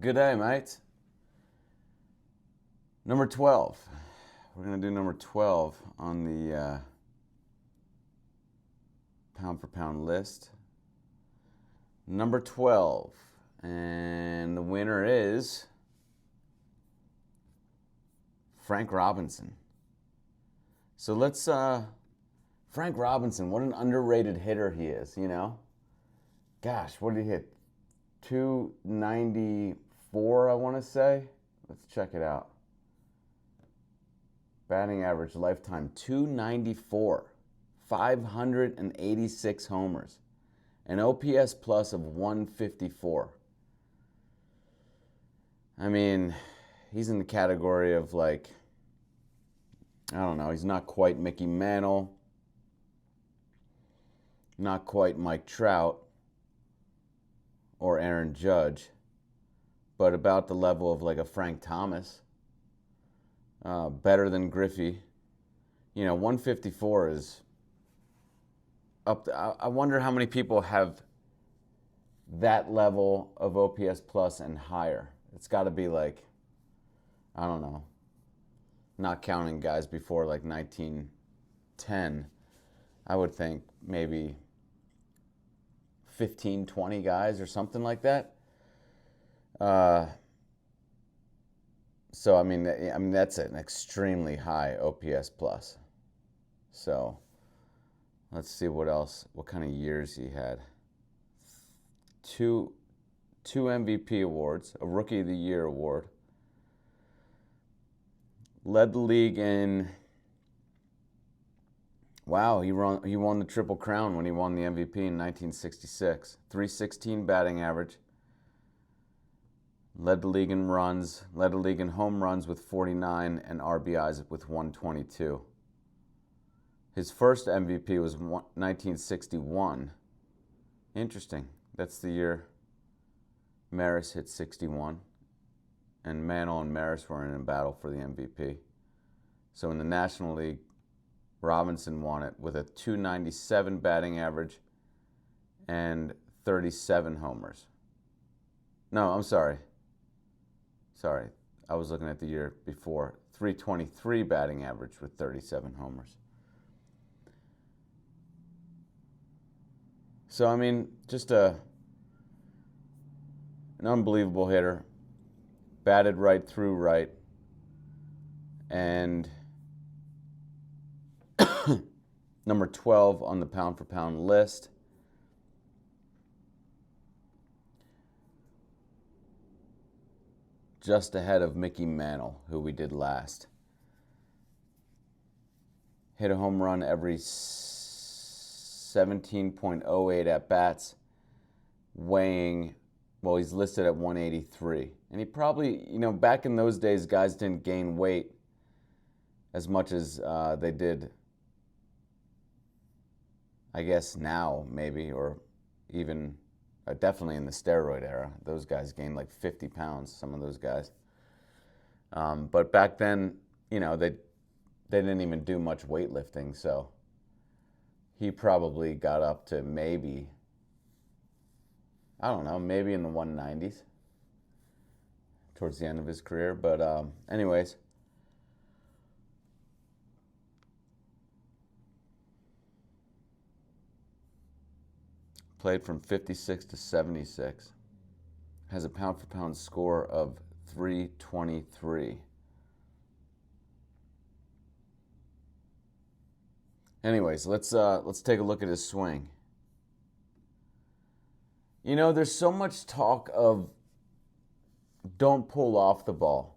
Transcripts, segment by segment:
Good day, mates. Number 12. We're going to do number 12 on the pound for pound list. Number 12. And the winner is Frank Robinson. So let's, Frank Robinson, what an underrated hitter he is, you know? Gosh, what did he hit? 294, I want to say. Let's check it out. Batting average lifetime 294, 586 homers, an OPS plus of 154. I mean, he's in the category of like, I don't know, he's not quite Mickey Mantle, not quite Mike Trout or Aaron Judge, but about the level of like a Frank Thomas. Better than Griffey. You know, 154 is up. I wonder how many people have that level of OPS plus and higher. It's got to be like, I don't know, not counting guys before like 1910. I would think maybe 15, 20 guys or something like that. So I mean that's an extremely high OPS plus. So let's see what else, what kind of years he had. Two MVP awards, a Rookie of the Year award. Led the league in. Wow, he won the Triple Crown when he won the MVP in 1966. 316 batting average. Led the league in runs, led the league in home runs with 49 and RBIs with 122. His first MVP was 1961. Interesting. That's the year Maris hit 61. And Mantle and Maris were in a battle for the MVP. So in the National League, Robinson won it with a 297 batting average and 37 homers. No, I'm sorry. I was looking at the year before. 323 batting average with 37 homers. So, I mean, just an unbelievable hitter. Batted right through right. And number 12 on the pound for pound list. Just ahead of Mickey Mantle, who we did last. Hit a home run every 17.08 at-bats, weighing, well, he's listed at 183. And he probably, you know, back in those days, guys didn't gain weight as much as they did, I guess, now, maybe, or even definitely in the steroid era. Those guys gained like 50 pounds, some of those guys. But back then, you know, they didn't even do much weightlifting, so he probably got up to maybe, I don't know, maybe in the 190s towards the end of his career. But anyways, played from 56 to 76. Has a pound for pound score of 323. Anyways, let's take a look at his swing. You know, there's so much talk of don't pull off the ball.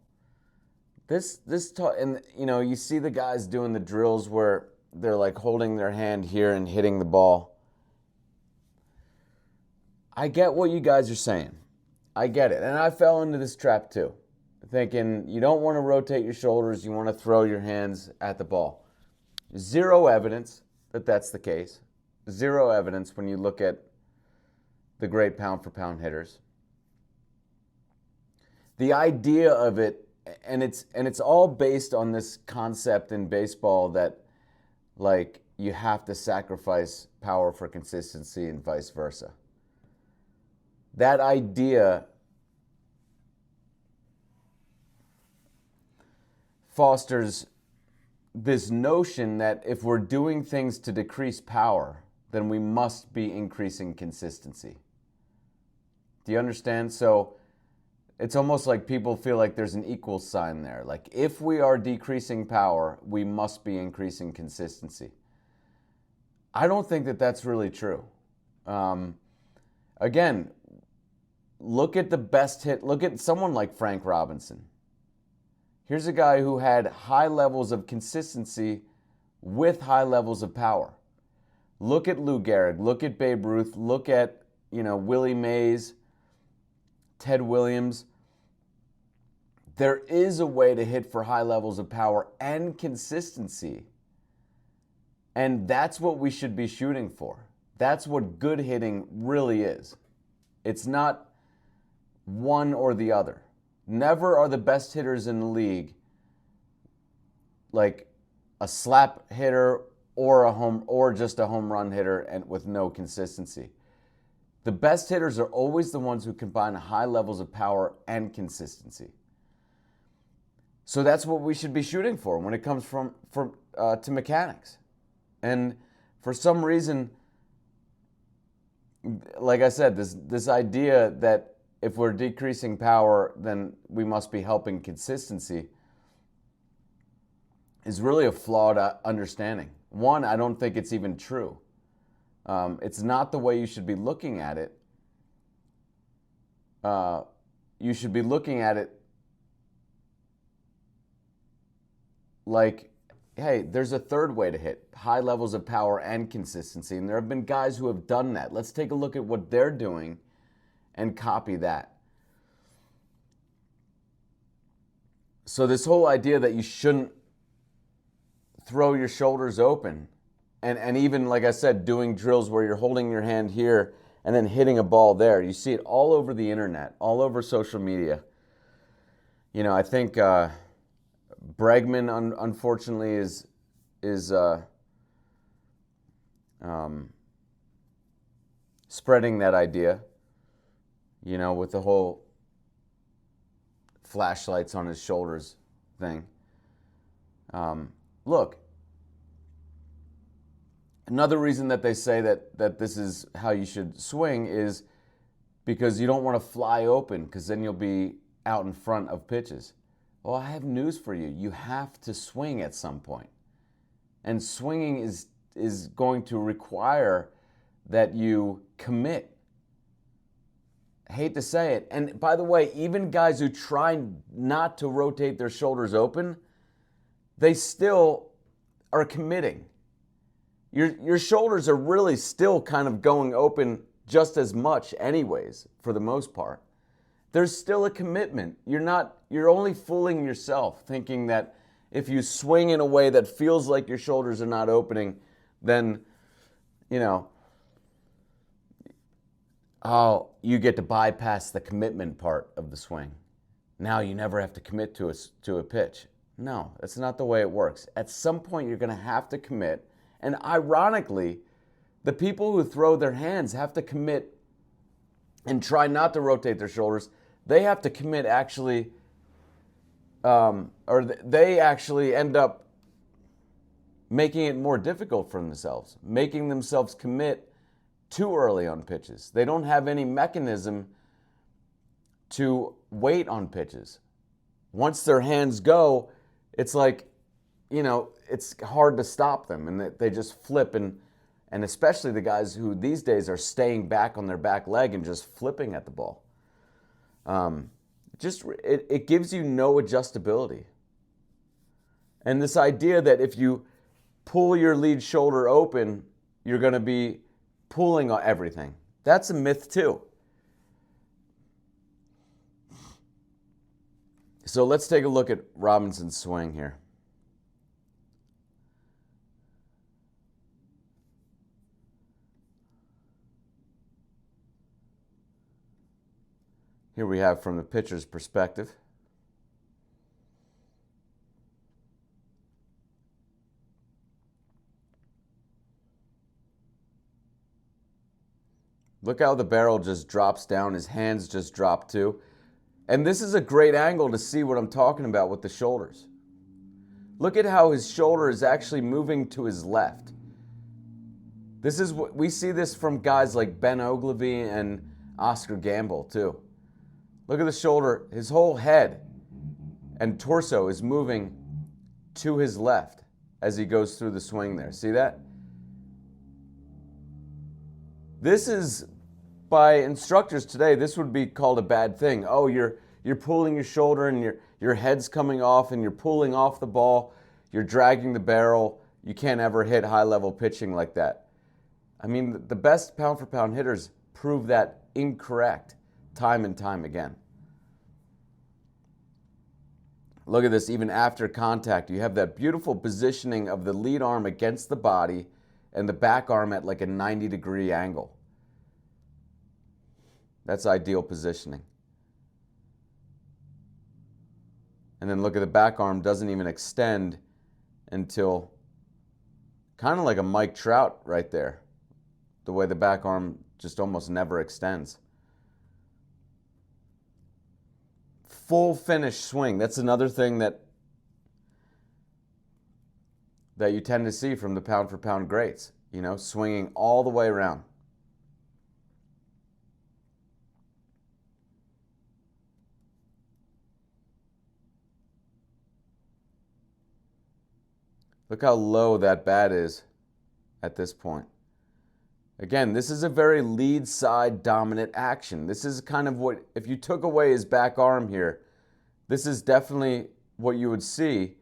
This talk, and you know, you see the guys doing the drills where they're like holding their hand here and hitting the ball. I get what you guys are saying. I get it. And I fell into this trap too. Thinking you don't want to rotate your shoulders, you want to throw your hands at the ball. Zero evidence that that's the case. Zero evidence when you look at the great pound for pound hitters. The idea of it, and it's all based on this concept in baseball that like you have to sacrifice power for consistency and vice versa. That idea fosters this notion that if we're doing things to decrease power, then we must be increasing consistency. Do you understand? So it's almost like people feel like there's an equal sign there. Like if we are decreasing power, we must be increasing consistency. I don't think that that's really true. Again, look at the best hit. Look at someone like Frank Robinson. Here's a guy who had high levels of consistency with high levels of power. Look at Lou Gehrig. Look at Babe Ruth. Look at, Willie Mays, Ted Williams. There is a way to hit for high levels of power and consistency. And that's what we should be shooting for. That's what good hitting really is. It's not one or the other. Never are the best hitters in the league like a slap hitter or just a home run hitter and with no consistency. The best hitters are always the ones who combine high levels of power and consistency. So that's what we should be shooting for when it comes to mechanics. And for some reason, like I said, this idea that if we're decreasing power, then we must be helping consistency is really a flawed understanding. One, I don't think it's even true. It's not the way you should be looking at it. You should be looking at it like, hey, there's a third way to hit, high levels of power and consistency. And there have been guys who have done that. Let's take a look at what they're doing and copy that. So this whole idea that you shouldn't throw your shoulders open, and even, like I said, doing drills where you're holding your hand here and then hitting a ball there. You see it all over the internet, all over social media. I think Bregman, unfortunately, is spreading that idea, with the whole flashlights on his shoulders thing. Look, another reason that they say that this is how you should swing is because you don't want to fly open, because then you'll be out in front of pitches. Well, I have news for you. You have to swing at some point. And swinging is going to require that you commit. I hate to say it. And by the way, even guys who try not to rotate their shoulders open, they still are committing. Your shoulders are really still kind of going open just as much anyways, for the most part. There's still a commitment. You're only fooling yourself thinking that if you swing in a way that feels like your shoulders are not opening, then, you get to bypass the commitment part of the swing. Now you never have to commit to a pitch. No, that's not the way it works. At some point, you're going to have to commit. And ironically, the people who throw their hands have to commit and try not to rotate their shoulders. They have to commit actually, or they actually end up making it more difficult for themselves, making themselves commit too early on pitches. They don't have any mechanism to wait on pitches. Once their hands go, it's like, it's hard to stop them, and they just flip, and especially the guys who these days are staying back on their back leg and just flipping at the ball. It gives you no adjustability. And this idea that if you pull your lead shoulder open, you're going to be pulling on everything. That's a myth too. So let's take a look at Robinson's swing here. Here we have from the pitcher's perspective. Look how the barrel just drops down. His hands just drop too. And this is a great angle to see what I'm talking about with the shoulders. Look at how his shoulder is actually moving to his left. This is what we see this from guys like Ben Ogilvy and Oscar Gamble too. Look at the shoulder. His whole head and torso is moving to his left as he goes through the swing there. See that? This is, by instructors today, this would be called a bad thing. Oh, you're pulling your shoulder and your head's coming off and you're pulling off the ball. You're dragging the barrel. You can't ever hit high-level pitching like that. I mean, the best pound-for-pound hitters prove that incorrect time and time again. Look at this, even after contact, you have that beautiful positioning of the lead arm against the body and the back arm at like a 90-degree angle. That's ideal positioning. And then look at the back arm, doesn't even extend until kind of like a Mike Trout right there. The way the back arm just almost never extends. Full finish swing. That's another thing that you tend to see from the pound-for-pound greats. You know, swinging all the way around. Look how low that bat is at this point. Again, this is a very lead side dominant action. This is kind of what, if you took away his back arm here, this is definitely what you would see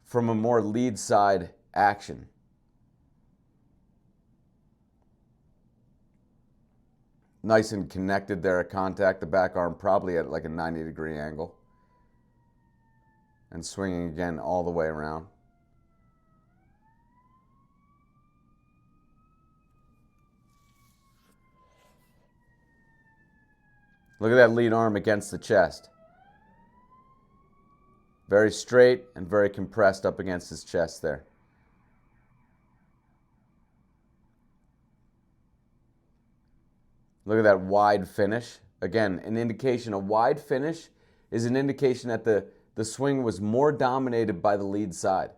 from a more lead side action. Nice and connected there at contact. The back arm probably at like a 90-degree angle. And swinging again all the way around. Look at that lead arm against the chest. Very straight and very compressed up against his chest there. Look at that wide finish. Again, an indication, a wide finish is an indication that the swing was more dominated by the lead side.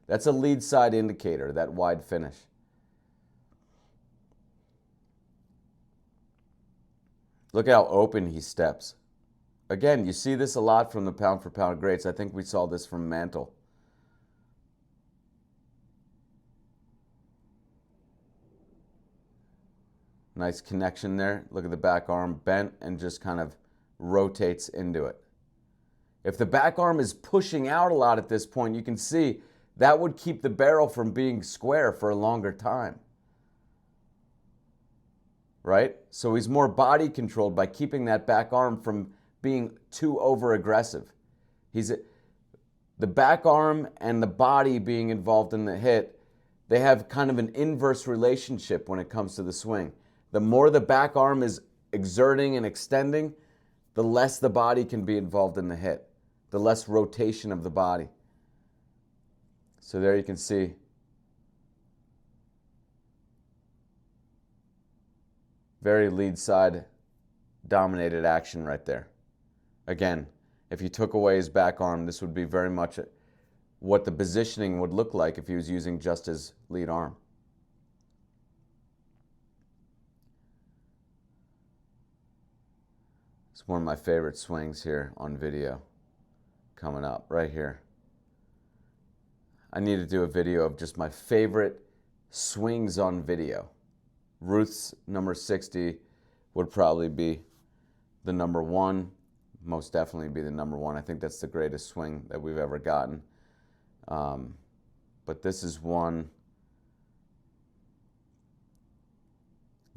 That's a lead side indicator, that wide finish. Look how open he steps. Again, you see this a lot from the pound-for-pound greats. I think we saw this from Mantle. Nice connection there. Look at the back arm bent and just kind of rotates into it. If the back arm is pushing out a lot at this point, you can see that would keep the barrel from being square for a longer time. Right? So he's more body controlled by keeping that back arm from being too over aggressive. The back arm and the body being involved in the hit, they have kind of an inverse relationship when it comes to the swing. The more the back arm is exerting and extending, the less the body can be involved in the hit, the less rotation of the body. So there you can see very lead side dominated action right there. Again, if you took away his back arm, this would be very much what the positioning would look like if he was using just his lead arm. It's one of my favorite swings here on video coming up right here. I need to do a video of just my favorite swings on video. Ruth's number 60 would probably be the number one, most definitely be the number one. I think that's the greatest swing that we've ever gotten. But this is one.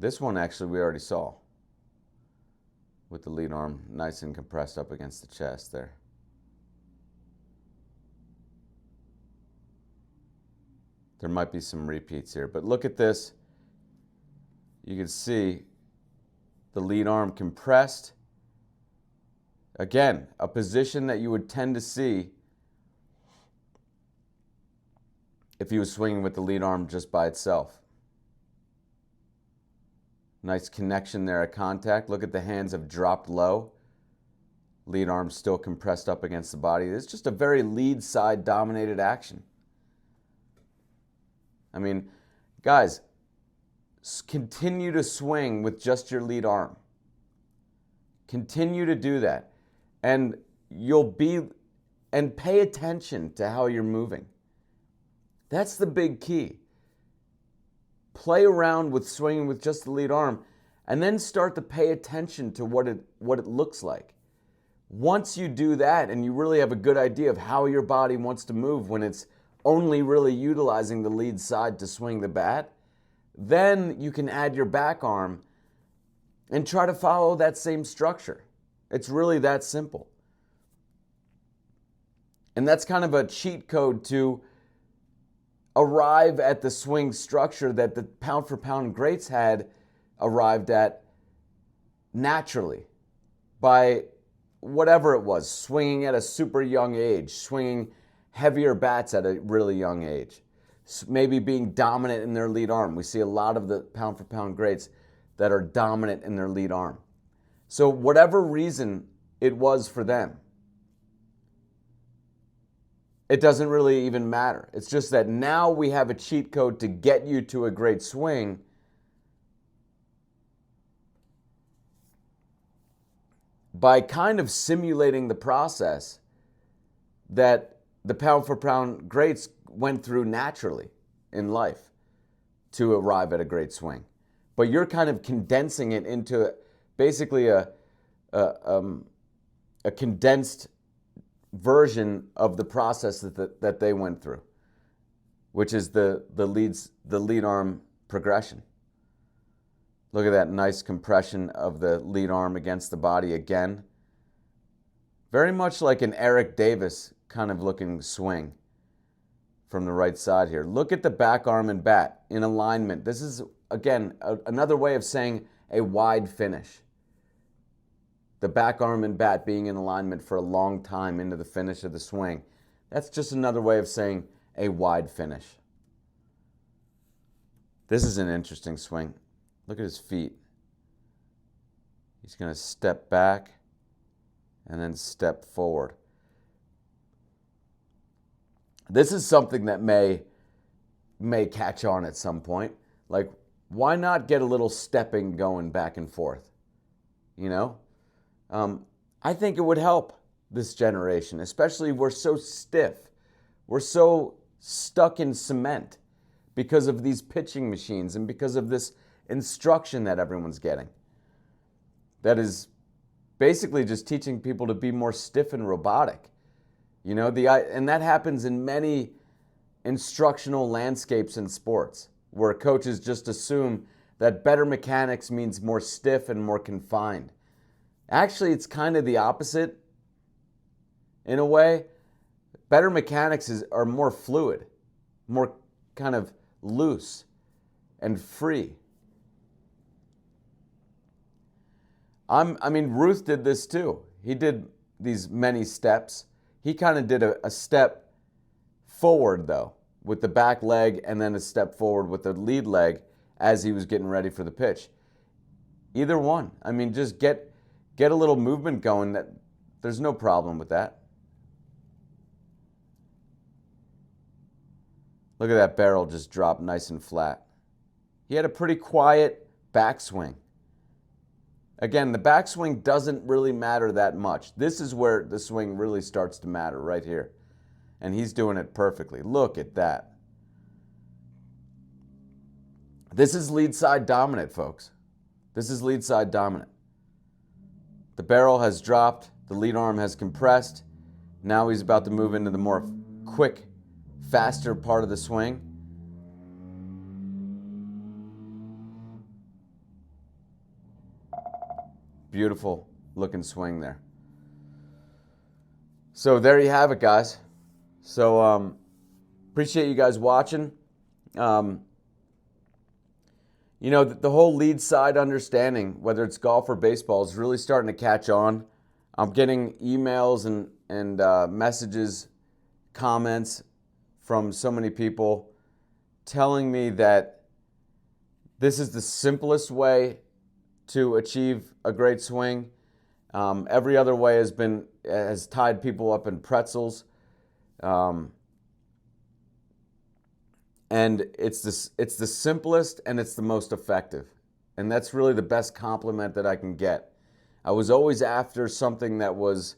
This one actually we already saw with the lead arm nice and compressed up against the chest there. There might be some repeats here, but look at this. You can see the lead arm compressed. Again, a position that you would tend to see if he was swinging with the lead arm just by itself. Nice connection there at contact. Look at the hands have dropped low. Lead arm still compressed up against the body. It's just a very lead side dominated action. I mean, guys, continue to swing with just your lead arm. Continue to do that. And pay attention to how you're moving. That's the big key. Play around with swinging with just the lead arm and then start to pay attention to what it looks like. Once you do that and you really have a good idea of how your body wants to move when it's only really utilizing the lead side to swing the bat, then you can add your back arm and try to follow that same structure. It's really that simple. And that's kind of a cheat code to arrive at the swing structure that the pound for pound greats had arrived at naturally by whatever it was, swinging at a super young age, swinging heavier bats at a really young age, maybe being dominant in their lead arm. We see a lot of the pound for pound greats that are dominant in their lead arm. So whatever reason it was for them, it doesn't really even matter. It's just that now we have a cheat code to get you to a great swing. By kind of simulating the process that the pound for pound greats went through naturally in life to arrive at a great swing. But you're kind of condensing it into basically a condensed version of the process that they went through, which is the lead arm progression. Look at that nice compression of the lead arm against the body again. Very much like an Eric Davis kind of looking swing from the right side here. Look at the back arm and bat in alignment. This is, again, another way of saying a wide finish. The back arm and bat being in alignment for a long time into the finish of the swing. That's just another way of saying a wide finish. This is an interesting swing. Look at his feet. He's going to step back and then step forward. This is something that may catch on at some point. Like, why not get a little stepping going back and forth? You know? I think it would help this generation, especially we're so stiff. We're so stuck in cement because of these pitching machines and because of this instruction that everyone's getting. That is basically just teaching people to be more stiff and robotic. You know, and that happens in many instructional landscapes in sports, where coaches just assume that better mechanics means more stiff and more confined. Actually, it's kind of the opposite in a way. Better mechanics are more fluid, more kind of loose and free. I mean, Ruth did this too. He did these many steps. He kind of did a step forward, though, with the back leg, and then a step forward with the lead leg as he was getting ready for the pitch. Either one. I mean, just get a little movement going. There's no problem with that. Look at that barrel just drop nice and flat. He had a pretty quiet backswing. Again, the backswing doesn't really matter that much. This is where the swing really starts to matter, right here. And he's doing it perfectly. Look at that. This is lead side dominant, folks. This is lead side dominant. The barrel has dropped. The lead arm has compressed. Now he's about to move into the more quick, faster part of the swing. Beautiful looking swing there. So there you have it, guys. So appreciate you guys watching. You know, the whole lead side understanding, whether it's golf or baseball, is really starting to catch on. I'm getting emails and messages, comments from so many people telling me that this is the simplest way to achieve a great swing, Every other way has tied people up in pretzels. Um, and it's the simplest and it's the most effective. And that's really the best compliment that I can get. I was always after something that was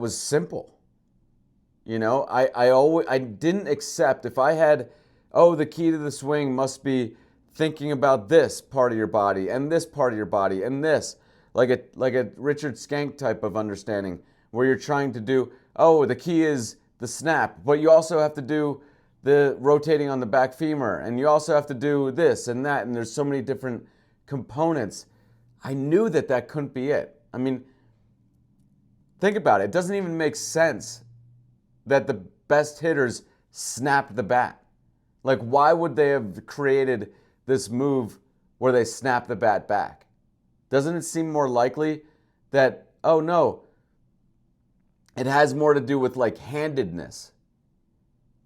simple. I didn't accept if I had, oh, the key to the swing must be thinking about this part of your body and this part of your body and this, like a Richard Skank type of understanding where you're trying to do, oh, the key is the snap, but you also have to do the rotating on the back femur and you also have to do this and that, and there's so many different components. I knew that couldn't be it. I mean, think about it. It doesn't even make sense that the best hitters snap the bat. Like, why would they have created this move where they snap the bat back? Doesn't it seem more likely that, oh no, it has more to do with like handedness?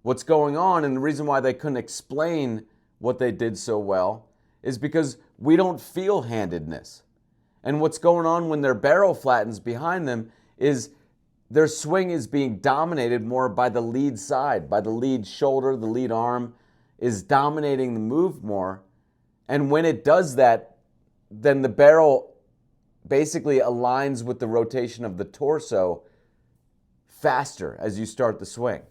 What's going on, and the reason why they couldn't explain what they did so well is because we don't feel handedness. And what's going on when their barrel flattens behind them is their swing is being dominated more by the lead side, by the lead shoulder, the lead arm is dominating the move more. And when it does that, then the barrel basically aligns with the rotation of the torso faster as you start the swing.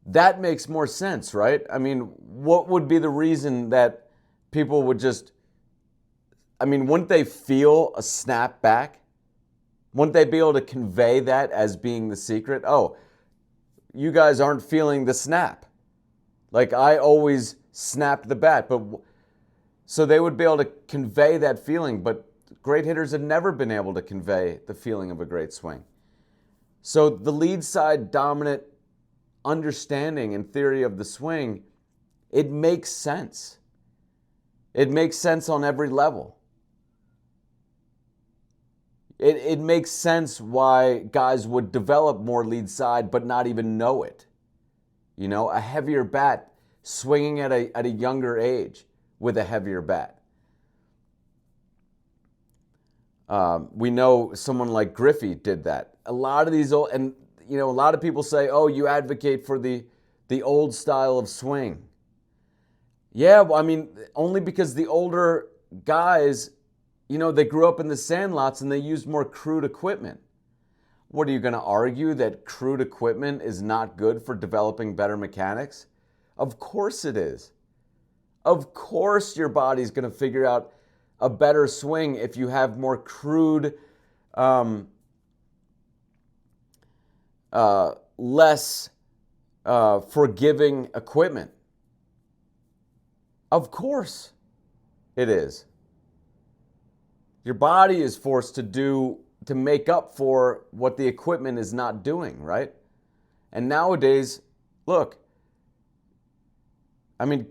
That makes more sense, right? I mean, what would be the reason that people would just, I mean, wouldn't they feel a snap back? Wouldn't they be able to convey that as being the secret? Oh, you guys aren't feeling the snap. Like, I always snapped the bat. But so they would be able to convey that feeling, but great hitters have never been able to convey the feeling of a great swing. So the lead side dominant understanding and theory of the swing, it makes sense. It makes sense on every level. It makes sense why guys would develop more lead side but not even know it. You know, a heavier bat swinging at a younger age with a heavier bat. We know someone like Griffey did that. A lot of these old, and a lot of people say, oh, you advocate for the old style of swing. Yeah, well, I mean, only because the older guys, they grew up in the sandlots and they used more crude equipment. What, are you going to argue that crude equipment is not good for developing better mechanics? Of course it is. Of course your body's going to figure out a better swing if you have more crude, less forgiving equipment. Of course it is. Your body is forced to make up for what the equipment is not doing, right? And nowadays, look, I mean,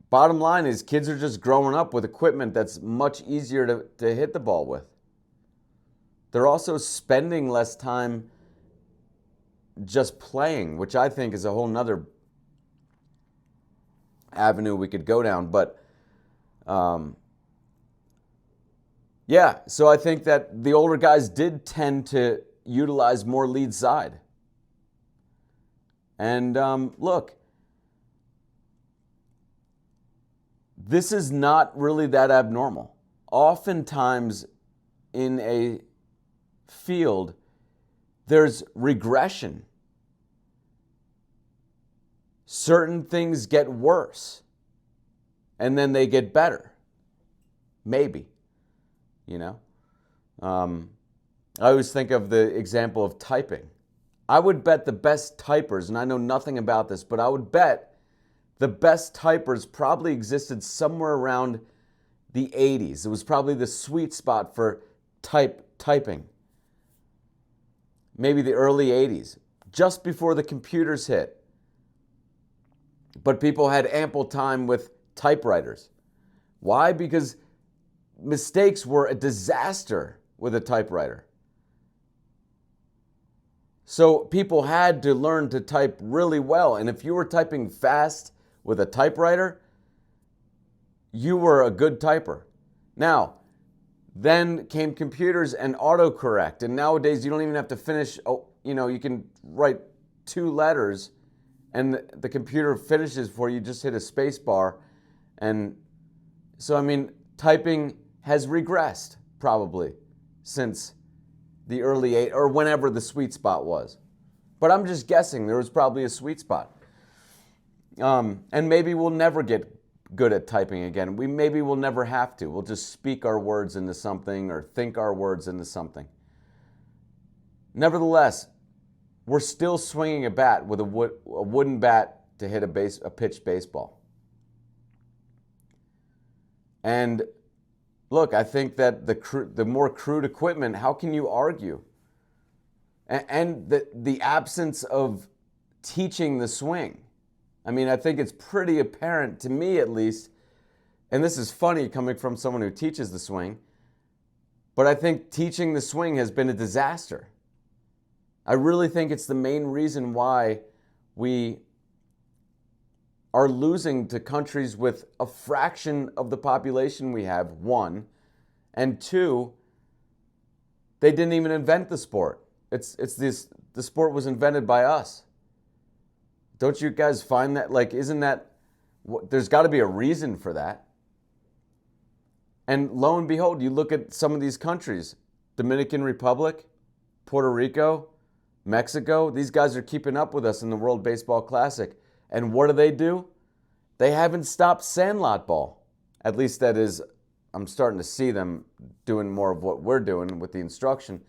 bottom line is kids are just growing up with equipment that's much easier to hit the ball with. They're also spending less time just playing, which I think is a whole nother avenue we could go down. But yeah, so I think that the older guys did tend to utilize more lead side. And look, this is not really that abnormal. Oftentimes in a field, there's regression. Certain things get worse, and then they get better. Maybe, I always think of the example of typing. I would bet the best typers, and I know nothing about this, but I would bet the best typers probably existed somewhere around the 80s. It was probably the sweet spot for typing. Maybe the early 80s, just before the computers hit. But people had ample time with typewriters. Why? Because mistakes were a disaster with a typewriter. So people had to learn to type really well. And if you were typing fast with a typewriter, you were a good typer. Now, then came computers and autocorrect, and nowadays you don't even have to finish, you can write 2 letters and the computer finishes for you, just hit a space bar. And so, I mean, typing has regressed probably since the early 80s or whenever the sweet spot was. But I'm just guessing there was probably a sweet spot. And maybe we'll never get good at typing again. Maybe we'll never have to. We'll just speak our words into something or think our words into something. Nevertheless, we're still swinging a bat with a wooden bat to hit a pitched baseball. And look, I think that the more crude equipment, how can you argue? And the absence of teaching the swing. I mean, I think it's pretty apparent, to me at least, and this is funny coming from someone who teaches the swing, but I think teaching the swing has been a disaster. I really think it's the main reason why we are losing to countries with a fraction of the population we have, 1, and 2, they didn't even invent the sport. The sport was invented by us. Don't you guys find that, isn't that, there's got to be a reason for that. And lo and behold, you look at some of these countries, Dominican Republic, Puerto Rico, Mexico, these guys are keeping up with us in the World Baseball Classic. And what do? They haven't stopped sandlot ball. At least that is, I'm starting to see them doing more of what we're doing with the instruction.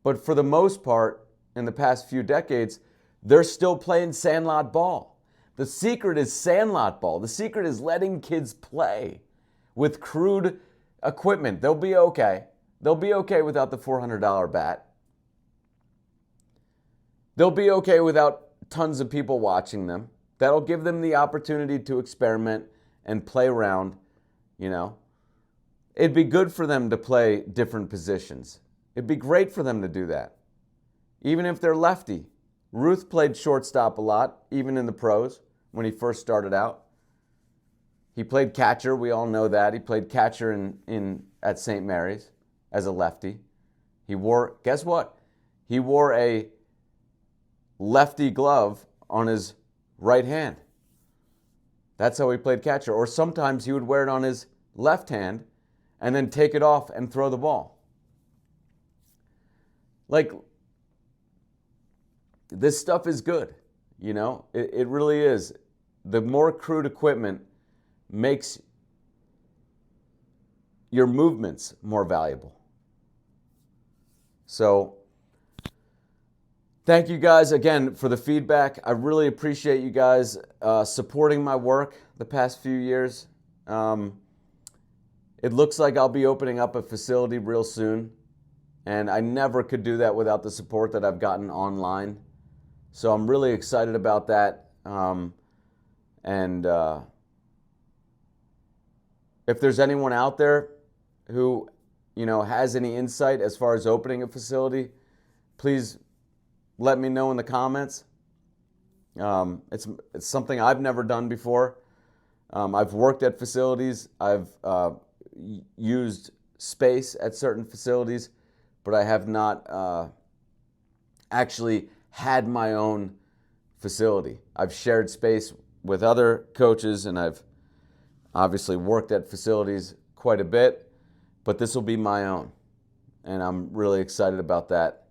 But for the most part, in the past few decades, they're still playing sandlot ball. The secret is sandlot ball. The secret is letting kids play with crude equipment. They'll be okay. They'll be okay without the $400 bat. They'll be okay without tons of people watching them. That'll give them the opportunity to experiment and play around, It'd be good for them to play different positions. It'd be great for them to do that, even if they're lefty. Ruth played shortstop a lot, even in the pros, when he first started out. He played catcher, we all know that. He played catcher at St. Mary's as a lefty. Guess what? He wore a lefty glove on his right hand. That's how he played catcher. Or sometimes he would wear it on his left hand and then take it off and throw the ball. This stuff is good, It really is. The more crude equipment makes your movements more valuable. So, thank you guys again for the feedback. I really appreciate you guys supporting my work the past few years. It looks like I'll be opening up a facility real soon, and I never could do that without the support that I've gotten online. So I'm really excited about that. If there's anyone out there who, has any insight as far as opening a facility, please let me know in the comments. It's something I've never done before. I've worked at facilities. I've used space at certain facilities, but I have not actually had my own facility. I've shared space with other coaches, and I've obviously worked at facilities quite a bit, but this will be my own, and I'm really excited about that.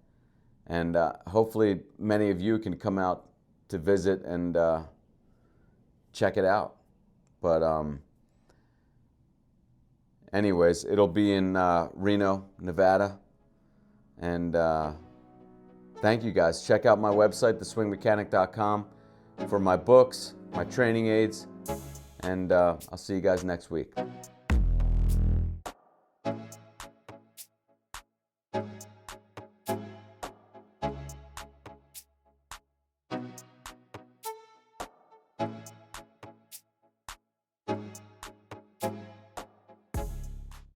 And hopefully many of you can come out to visit and check it out. But anyways, it'll be in Reno, Nevada. And thank you guys. Check out my website, theswingmechanic.com, for my books, my training aids, and I'll see you guys next week.